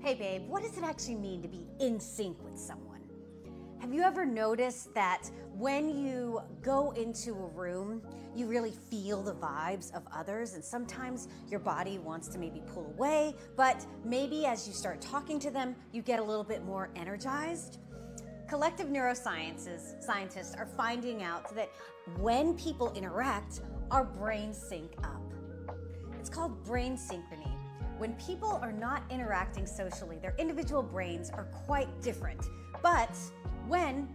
Hey babe, what does it actually mean to be in sync with someone? Have you ever noticed that when you go into a room, you really feel the vibes of others, and sometimes your body wants to maybe pull away, but maybe as you start talking to them, you get a little bit more energized? Collective neurosciences scientists are finding out that when people interact, our brains sync up. It's called brain synchrony. When people are not interacting socially, their individual brains are quite different. But when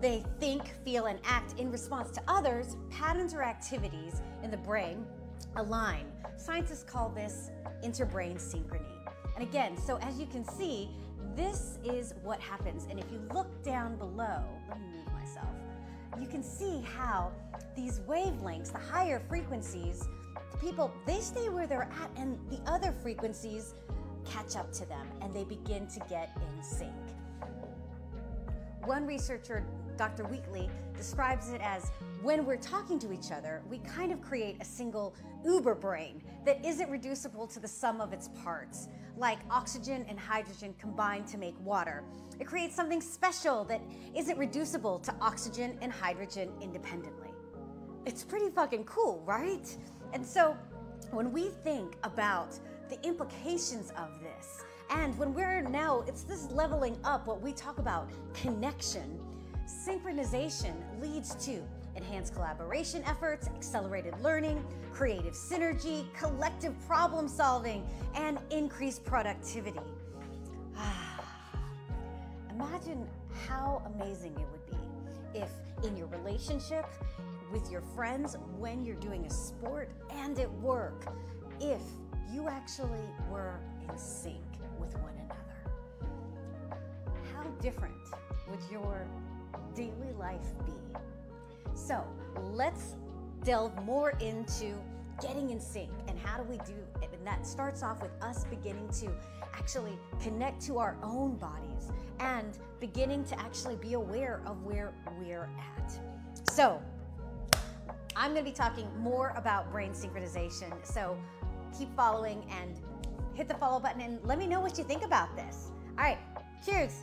they think, feel, and act in response to others, patterns or activities in the brain align. Scientists call this interbrain synchrony. And again, so as you can see, this is what happens. And if you look down below, let me move myself, you can see how these wavelengths, the higher frequencies, people, they stay where they're at, and the other frequencies catch up to them and they begin to get in sync. One researcher, Dr. Wheatley, describes it as when we're talking to each other, we kind of create a single uber brain that isn't reducible to the sum of its parts. Like oxygen and hydrogen combine to make water. It creates something special that isn't reducible to oxygen and hydrogen independently. It's pretty fucking cool, right? And so when we think about the implications of this, and when we're now, it's this leveling up, what we talk about, connection, synchronization leads to enhanced collaboration efforts, accelerated learning, creative synergy, collective problem solving, and increased productivity. Imagine how amazing it would be if in your relationship, with your friends, when you're doing a sport, and at work, if you actually were in sync with one another. How different would your daily life be? So let's delve more into getting in sync and how do we do it. And that starts off with us beginning to actually connect to our own bodies and beginning to actually be aware of where we're at. So I'm going to be talking more about brain synchronization, so keep following and hit the follow button and let me know what you think about this. All right, cheers.